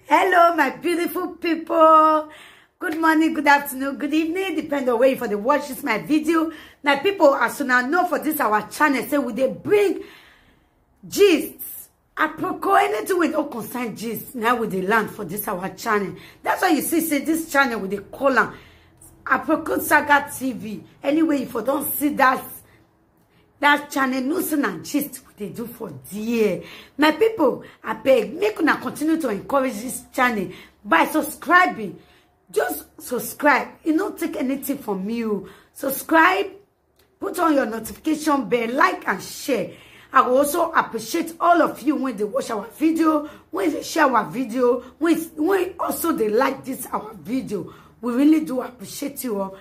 Hello, my beautiful people. Good morning, good afternoon, good evening, depending on where you for the watch this my video. My people, as soon as I know for this our channel, say we they bring gists. Apropos anything with no concern gist. Now with the land for this our channel. That's why you see say this channel with the column. Apropos Saga TV. Anyway, if you don't see that channel, news and gist what they do for dear. My people, I beg, make una continue to encourage this channel by subscribing. Just subscribe. It don't take anything from you. Subscribe, put on your notification bell, like and share. I will also appreciate all of you when they watch our video, when they share our video, when also they like this our video. We really do appreciate you all.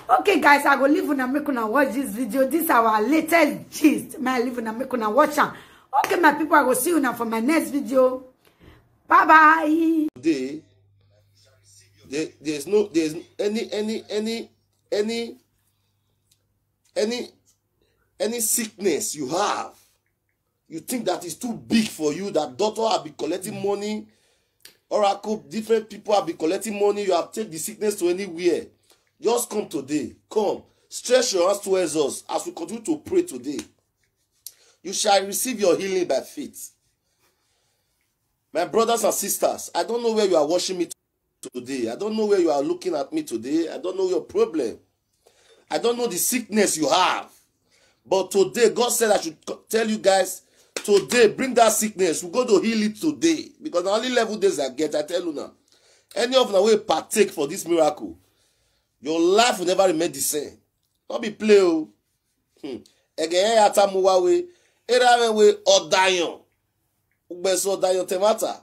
Okay, guys, I will leave una make una watch this video. This is our latest gist. May I leave una make una watch am. Okay, my people, I will see you now for my next video. Bye bye. Today, there's any sickness you have, you think that is too big for you, that doctor have been collecting money, oracle, different people have been collecting money, you have taken the sickness to anywhere. Just come today. Come. Stretch your hands towards us as we continue to pray today. You shall receive your healing by faith. My brothers and sisters, I don't know where you are watching me today. I don't know where you are looking at me today. I don't know your problem. I don't know the sickness you have. But today, God said I should tell you guys, today, bring that sickness. We're going to heal it today. Because the only level days I get, I tell you now. Any of them will partake for this miracle. Your life will never remain the same. Don't be play. Again, atamuwawe, erawe odayon. Ubeso odayon temata.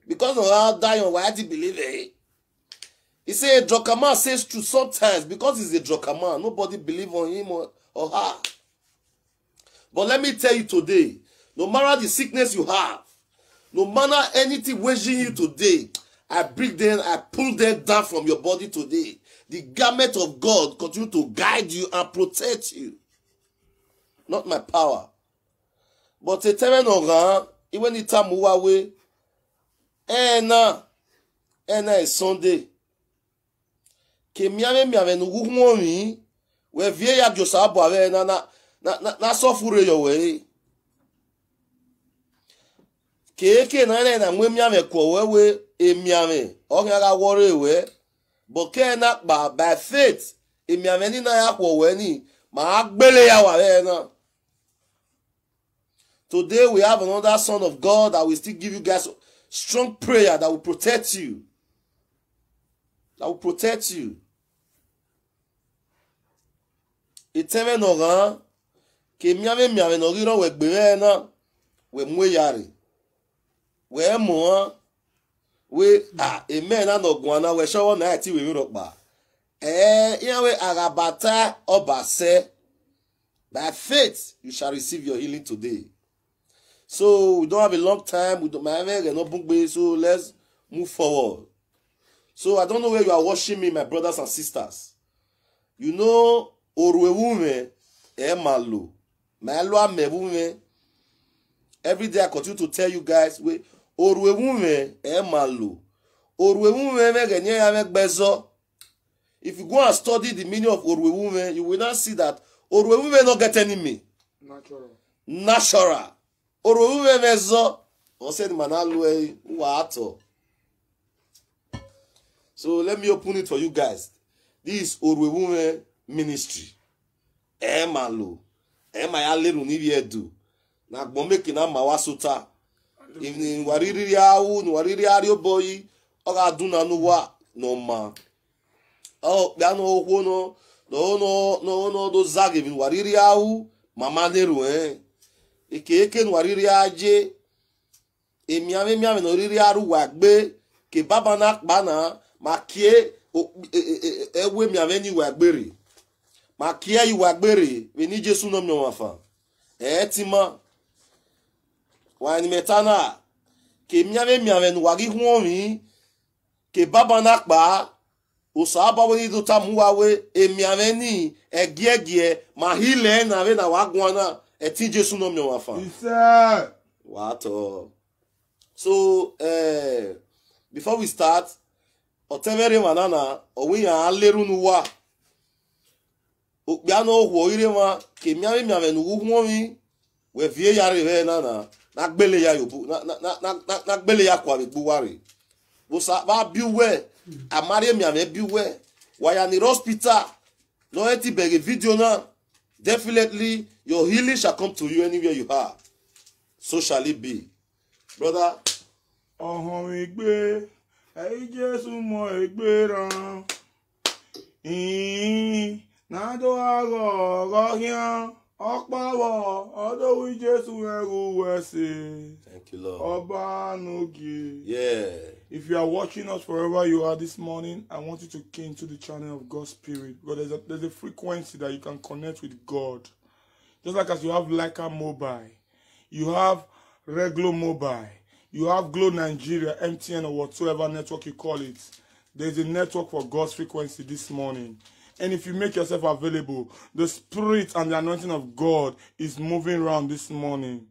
Because of how odayon, why do you believe it? He said a drunken man says true sometimes because he's a drunken man. Nobody believe on him or her. But let me tell you today, no matter the sickness you have, no matter anything waging you today, I bring them, I pull them down from your body today. The garment of God continue to guide you and protect you. Not my power. But a time on even the time away, is Sunday. Ke miave no wuhumi we vie ya josa abo ave na sofure yo we. Ke na mwe miave ko we emiave o ga wore we. But ke na by faith emiave ni na ya ko we ni ma agbele ya wa na. Today we have another son of God that will still give you guys strong prayer that will protect you. That will protect you. Iteme no ran ke miave no riro we gbere na we mwe yare. We mo we amen na no gwana we show na ati we ro pa. Yawe arabata obase. By faith you shall receive your healing today. So we don't have a long time, we don't have so let's move forward. So I don't know where you are watching me, my brothers and sisters. You know, Orwewume Emalo. Malwa Mewume. Every day I continue to tell you guys, Orwewume Emalo. Orwewume Megenye Bezo. If you go and study the meaning of Orwewume, you will not see that Orwewume not get enemy. Natural. Orwewume Mezo. Ose di manalwe wato. So let me open it for you guys. This is Orwewume ministry. Emalo. Emaya leru ni yedu. Na gbomeke na mawasuta. If wariri awu, wariri ario boy, oga duna nuwa no ma. Oh, biano okwo no do zage bin wariri awu, mama leru Eke wariri aje. Emiame no riri aru wagbe ke baba na bana makie ewe miave ni wagbere. Makia yi wagbere we ni Jesu no mi wafa. Tima wa ni metana ke miave no wagi huomi ke baba na pa usaba we ni do tamuwa emiave ni egie mahile na we na wagwana eti Jesu no mi wafa. Isa. Wato. So before we start, otevere manana, owi ya aleru nuwa. Ukbiano huo ire ma, ke miame nuhumomi, we vie ya rive nana, na gbele ya yobu, na gbele ya kwa buwari. Bosa ba biwe, amare miame biwe, waya ni hospital, no eti bege video na, definitely your healing shall come to you anywhere you are. So shall it be. Brother. Ọ̀hún ìgbé, ẹ̀yí Jésù mọ ìgbé ràn. Ìyìn nádó àgọ̀ ọ̀gọ́hìán, ọ̀pọ̀wọ̀ ọ̀dọ́wí Jésù ẹrù wẹ̀sẹ̀. Thank you, Lord. Ọba Nogi. Yeah. If you are watching us wherever you are this morning, I want you to key into the channel of God's Spirit. Because there's a frequency that you can connect with God. Just like as you have Leica Mobile, you have Regular Mobile, you have Glow Nigeria, MTN, or whatsoever network you call it. There's a network for God's frequency this morning. And if you make yourself available, the Spirit and the anointing of God is moving around this morning.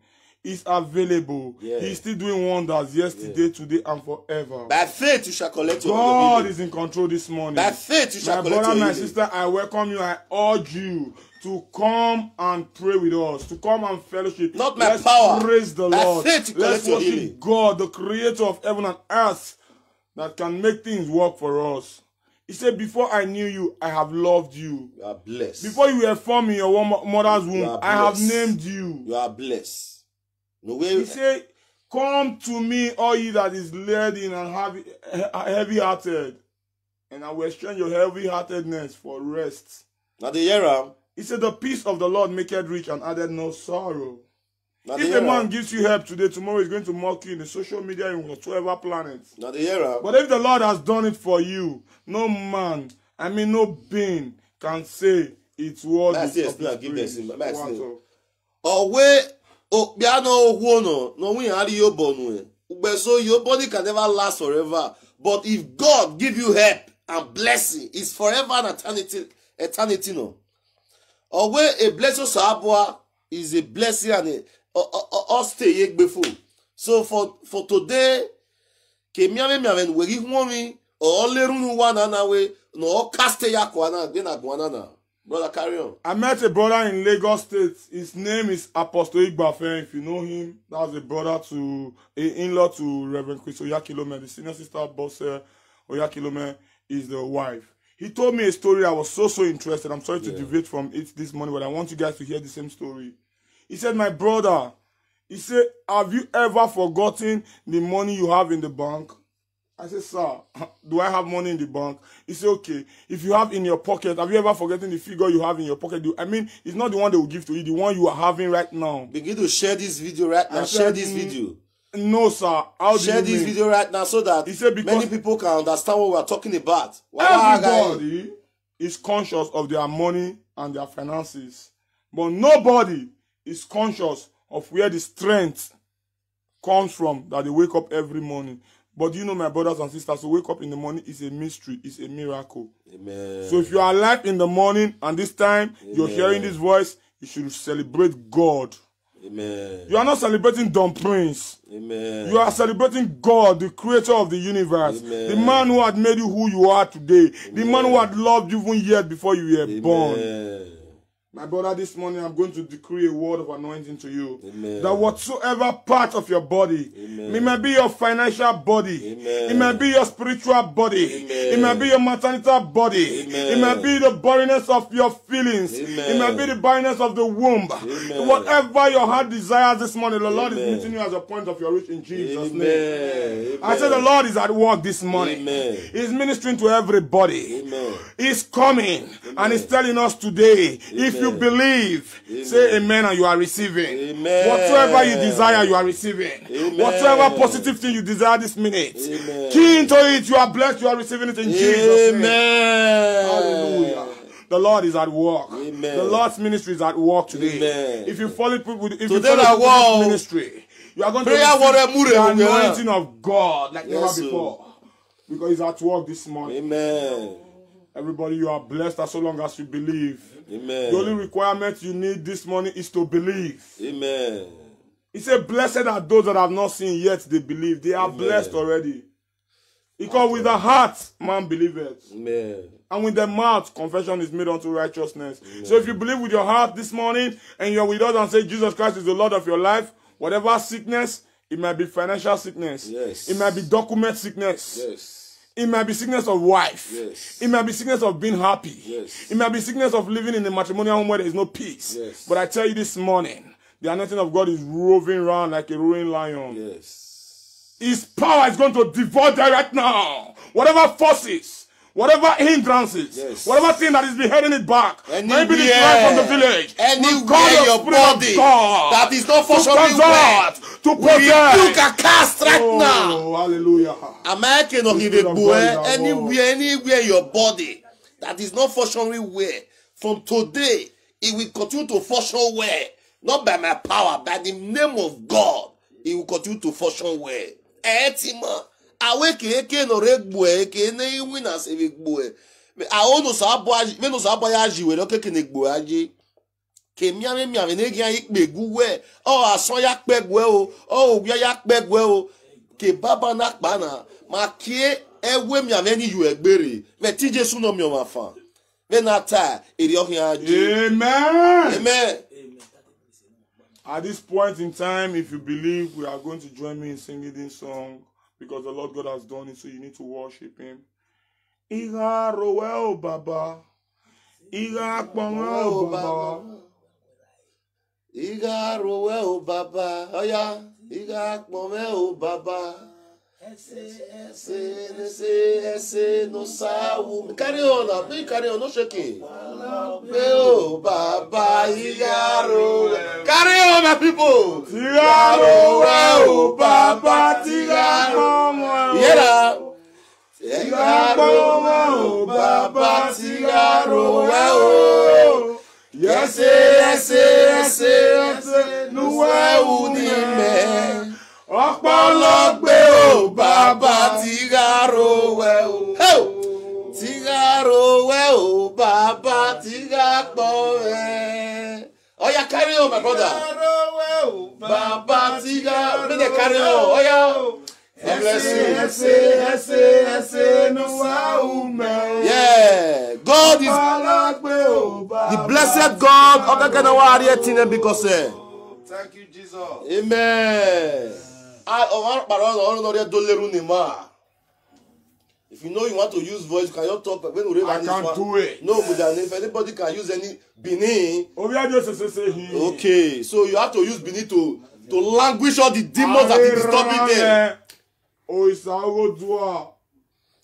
Is available. Yeah. He's still doing wonders yesterday, today, and forever. By faith you shall collect your God healing. is in control this morning. By faith you shall My collect brother, your my healing. sister, I welcome you. I urge you to come and pray with us, to come and fellowship. Not my Let's power. praise the By Lord. faith you Let's collect your worship healing. God, the creator of heaven and earth, that can make things work for us. He said, before I knew you, I have loved you. You are blessed. Before you were formed in your mother's womb, I have blessed. named you. You are blessed. No way. He said, come to me, all ye that is laden and heavy-hearted, and I will exchange your heavy-heartedness for rest. Now the year. He said, the peace of the Lord maketh rich and added no sorrow. Now If a man gives you help today, tomorrow he's going to mock you in the social media in whatsoever planet. Now the year. But if the Lord has done it for you, no man, no being can say it's worthy of his praise. Owe Biano Wono, no we are your bonu. So your body can never last forever. But if God give you help and blessing, it's forever and eternity no. Owe a blessing sabwa is a blessing and a stay before. So for today, Kemiame Miaven we give mommy or lerunu one way no caste yakwana then agwanana. Brother, carry on. I met a brother in Lagos State. His name is Apostle Igbafe. If you know him, that's a brother to, in-law to Reverend Chris Oyakilome. The senior sister, Boss Oyakilome, is the wife. He told me a story. I was so interested. I'm sorry to deviate from it this morning, but I want you guys to hear the same story. He said, my brother, he said, have you ever forgotten the money you have in the bank? I said, sir, do I have money in the bank? He said, okay, if you have in your pocket, have you ever forgotten the figure you have in your pocket? I mean, it's not the one they will give to you, the one you are having right now. Begin to share this video right now. Share this video. No, sir. How do you share this mean? video right now so that He said many people can understand what we are talking about. Everybody is conscious of their money and their finances. But nobody is conscious of where the strength comes from that they wake up every morning. But you know, my brothers and sisters, to wake up in the morning is a mystery, it's a miracle. Amen. So if you are alive in the morning and this time you're hearing this voice, you should celebrate God. Amen. You are not celebrating Don Prince. Amen. You are celebrating God, the creator of the universe. Amen. The man who had made you who you are today. Amen. The man who had loved you even years before you were born. My brother, this morning I'm going to decree a word of anointing to you. Amen. That whatsoever part of your body, Amen. it may be your financial body, Amen. it may be your spiritual body, Amen. it may be your maternal body, Amen. it may be the barrenness of your feelings, Amen. it may be the barrenness of the womb. Amen. Whatever your heart desires this morning, the Lord Amen. is meeting you as a point of your reach in Jesus' Amen. name. Amen. I said the Lord is at work this morning. Amen. He's ministering to everybody. Amen. He's coming. Amen. And he's telling us today, Amen. if you believe, Amen. say amen and you are receiving. Amen. Whatsoever you desire, you are receiving. Amen. Whatsoever positive thing you desire this minute, Amen. key into it, you are blessed, you are receiving it in Jesus' name. Amen. Hallelujah. The Lord is at work. Amen. The Lord's ministry is at work today. Amen. If you follow people with this ministry, you are going to receive the anointing of God like never Yes, before. Because he's at work this morning. Amen. Everybody, you are blessed as so long as you believe. Amen. The only requirement you need this morning is to believe. Amen. He said, blessed are those that have not seen yet they believe. They are Amen. blessed already. Because with the heart, man believeth. Amen. And with the mouth, confession is made unto righteousness. Amen. So if you believe with your heart this morning, and you're with us and say Jesus Christ is the Lord of your life, whatever sickness, it might be financial sickness. Yes. It might be document sickness. Yes. It might be sickness of wife. Yes. It might be sickness of being happy. Yes. It might be sickness of living in a matrimonial home where there is no peace. Yes. But I tell you this morning, the anointing of God is roving around like a roaring lion. Yes. His power is going to devour them right now. Whatever forces, whatever hindrances, yes. whatever thing that is beheading it back, Anywhere, maybe it's right from the village. Anywhere your body that is not functioning well, to we rebuke a cast right now. Oh, hallelujah. Anywhere your body that is not functioning well, from today, it will continue to function well. Not by my power, by the name of God, it will continue to function well. Etima, awake eke no regbo eke ne wina se regbo. Aono sa aboaji, me no sa aboaji we no keke ne gbo aji. Ke miame ne gian ikpegu we. O ason yak pegwe o, o obia yak pegwe o. Ke baba nak bana, ma kie ewe miame ni yu egbere. Me ti Jesu no mi o ma fan. Me na ta eri ohin aji. Amen. Amen. At this point in time, if you believe, we are going to join me in singing this song because the Lord God has done it, so you need to worship Him. Iga roel baba, iga kpongel baba, iga roel baba, oya, iga kpongel baba. Esse no saúde. Carry on, no shaking. Oh, Baba, Igaro. Carry on, my people. Tigaro, oh, Baba, Tigaro. Yeah. Tigaro, oh, Baba, Tigaro. Yes, no saúde, man. Ọ̀pọ̀lọpọ̀ o bàbá Tigaro wẹ̀ o. Tigaro wẹ̀ o bàbá Tigapọ̀ wẹ̀. Oya carry on my brother. Tigaro wẹ̀ o bàbá Tigaro. Make them carry on. Oya. God bless you. Yeah. God is the blessed God. Because thank you, Jesus. Amen. If you know you want to use voice, you cannot talk. When we I can't do it. No, but then if anybody can use any Bini, okay, so you have to use Bini to languish all the demons that are disturbing them. Oh, it's our dua.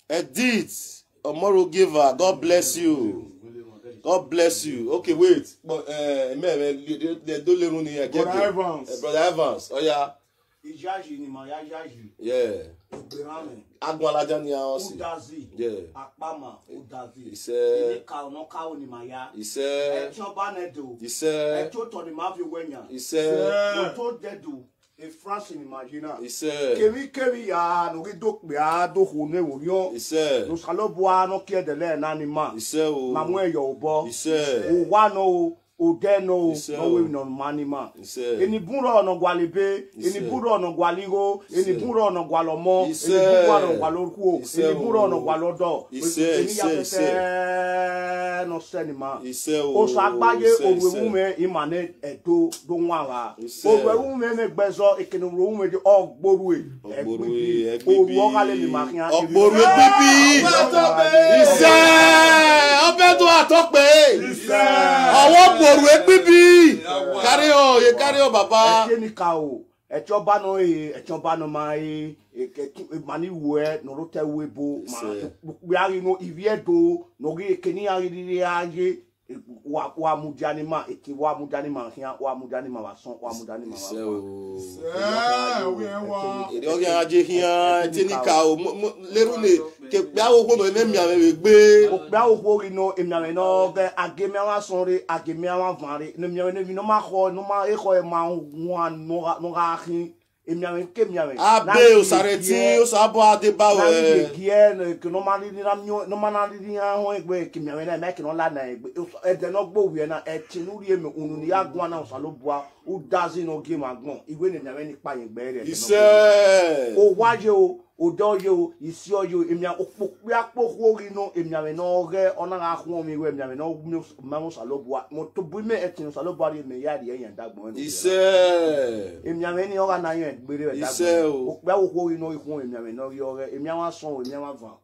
Edith, Omoro Giver, God bless you. God bless you. Okay, wait. But Brother Evans. Brother Evans. Oh yeah. Yeah. Agwalaja also. Yeah. He said. He said. He said. E France ni imagina. He said. Kemi ya no ridok be a do hone wonyo. He said. No salo boa no ke de le na ni ma. He said. Mamu e yo obo. He said. O wa no o de no no we no mani ma. He said. Eni bunro no gwalibe, eni bunro no gwaligo, eni bunro no gwalomo, eni said. bunro no gwaloku, eni bunro no gwalodo. He said. Eni ya pete no senima. He said. O so agbaye owume imane edo do nwa. Owume me gbezo ekene owume de ogboru e. Ogboru ogale ni makian. Ogboru bibi. He said. Obedo atope. He said. Owo Ogboru bibi. Carry on, you carry on, Baba. Echenika o. Echoba no mai mani we no rote webo ma we ari no iviedo no ge keni ari aje wa mujani ma eki wa mujani ma hia wa mujani ma wason wa mujani ma wa we wa e o ya aje hia echenika o lerune ke gba wo no eme mi ame gbe o gba wo ri no emi no ge agemi awa sonre agemi awa vanre no mi no ma kho no ma e kho e ma wan no ga hin emiawe ke miawe abe o sareti o sabo adebawe gie ke no mali ni ramyo no manali ni ho egbe ke miawe na make no la na egbe e de no gbo wi na e tinu ri emi unu ni agwan na osalo bua u dazi no game agbon iwe ni miawe ni pa yen gbe re ise o waje o Odoyo, Isioyo, Emia Okpokriano, Emia no re, Ona Homi, Emia no Mamos Alobua, Motobume etino Salobari, Meyadi, and Dagmon. He said, Emia many Orana, Billy, he said, well, who you know, Emia no, your Emia song, Emia Van.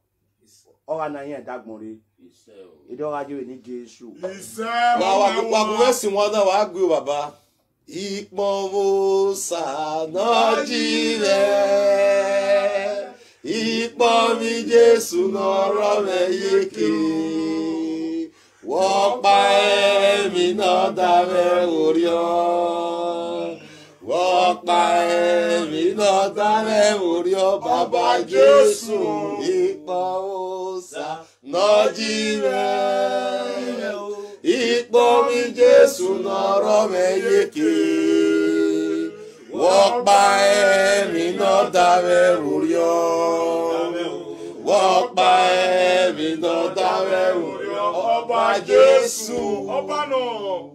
Orana, Dagmori. He don't argue any Jesus. He said, now I'm wasting one hour. I grew Baba. Ikmomusa nojire Ikmomi Jesu noro meyeke Wokpa emi no dame urio Wokpa emi no dame urio Baba Jesu Ikmomusa nojire Ikpomi Jesu noro meyeke Wokpa emi no dame urio Wokpa emi no dame urio Oba Jesu Oba no.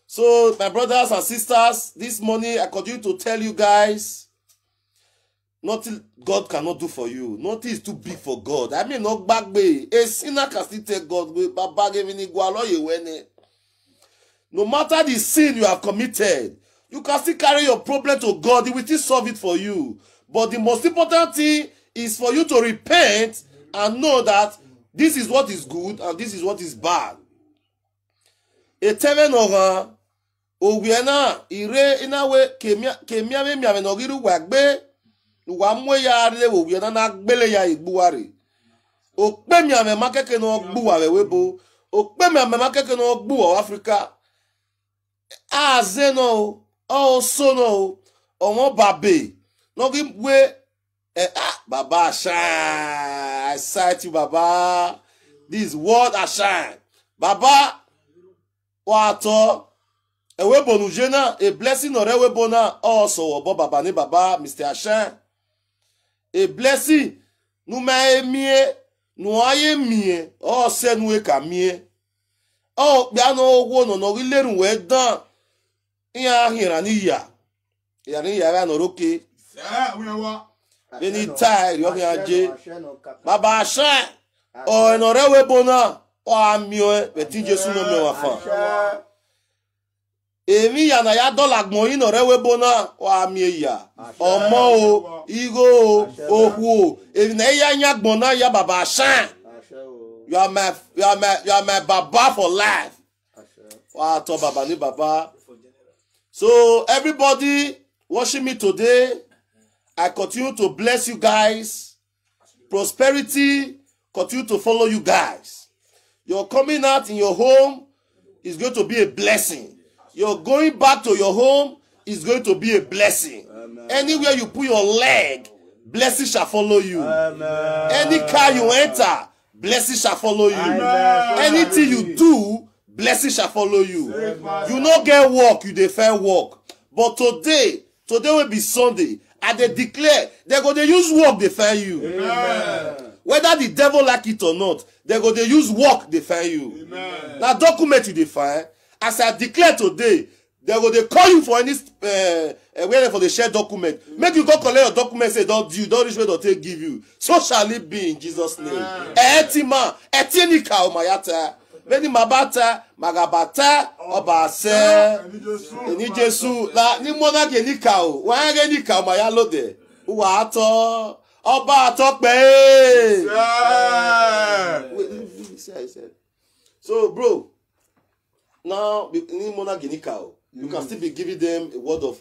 So my brothers and sisters, this morning I continue to tell you guys nothing God cannot do for you. Nothing is too big for God. I mean, not back way. A sinner can still take God. No matter the sin you have committed, you can still carry your problem to God. He will still solve it for you. But the most important thing is for you to repent and know that this is what is good and this is what is bad. Wa mwe ya re wo wi na gbele ya igbuwari okpe mi ame makeke no gbuwa webo okpe mi ame makeke no gbuwa Africa aze no o so no omo babe no gi we baba shine I sight you baba this world a shine baba wato ewebo nu jena a blessing ore webo na also obo baba ni baba Mr. Ashan. A blessing, nu ma mie, nu aye mie, o se nu e ka mie. O bia no wo no rilerun we dan. Iya hira ni ya. Ya ni ya no roke. Any tie yo aje. Baba Ashan. O enore we bona. O amio e ti Jesu no me wa fa. Emi ya na ya dollar gbon yin ore we bona wa mi ya omo o igo o ohu emi na ya nya gbon na ya Baba Ashan you are my baba for life wa to baba ni baba. So everybody watching me today, I continue to bless you guys. Prosperity continue to follow you guys. Your coming out in your home is going to be a blessing. You're going back to your home is going to be a blessing. Amen. Anywhere you put your leg, blessing shall follow you. Amen. Any car you enter, blessing shall follow you. Amen. Anything you do, blessing shall follow you. Amen. You no get work, you defend work. But today will be Sunday, and they declare they're going to use work defend you. Amen. Whether the devil like it or not, they're going to use work defend you. Amen. Now document you define. As I declare today, they will call you for any where for the share document. Make you go collect your document. Say don't reach where they give you. So shall it be in Jesus' name. Etima, etinika omayata, beni mabata, magabata, obase, eni Jesu. La ni mona genika o, wa genika omayalo de. Uwa ato, oba ato pe. So bro. Now, you can still be giving them a word of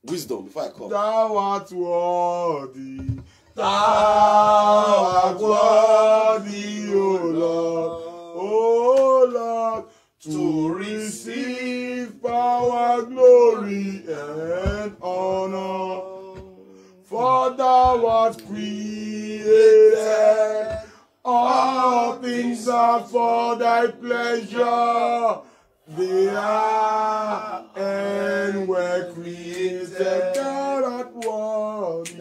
wisdom before I come. Thou art worthy, thou art worthy, O Lord, to receive power, glory, and honor. For thou art created, all things are for thy pleasure. They are and were created. Thou art worthy,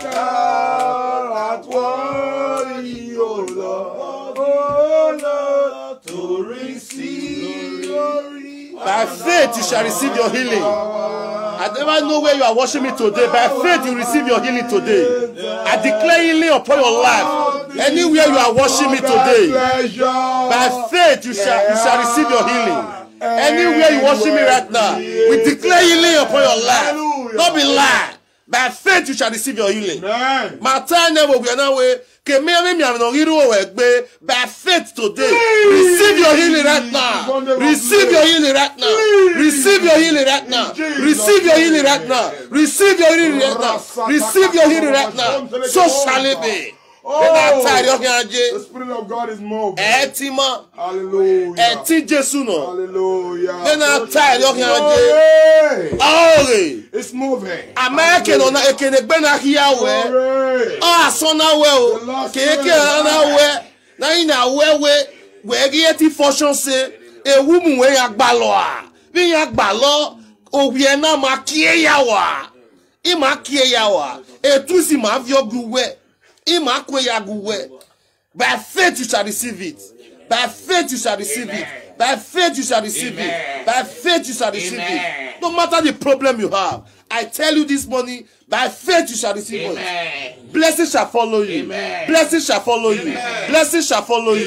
thou art worthy, O Lord, to receive glory. By faith you shall receive your healing. I never know where you are watching me today. By faith, you receive your healing today. I declare healing upon your life. Anywhere you are watching me today, by faith, you shall receive your healing. Anywhere you watching me right now, we declare healing upon your life. Don't be lying. By faith, you shall receive your healing. My time never be another way. By faith today, receive your healing right now. Receive your healing right now. Receive your healing right now. Receive your healing right now. Receive your healing right now. Receive your healing right now. So shall it be. The Spirit of God is moving. Hallelujah. Hallelujah. It's moving. American on a Kenebena here. Ah, so now well. Now in a way where get fortune say a woman way yak baloa. We yak balo. O we are now makie yawa. Imakie yawa. A tusi mavio guwe. By faith you shall receive it. By faith you shall receive it. By faith you shall receive it. By faith you shall receive it. No matter the problem you have, I tell you this morning, by faith you shall receive it. Blessings shall follow you. Blessings shall follow you. Blessings shall follow you.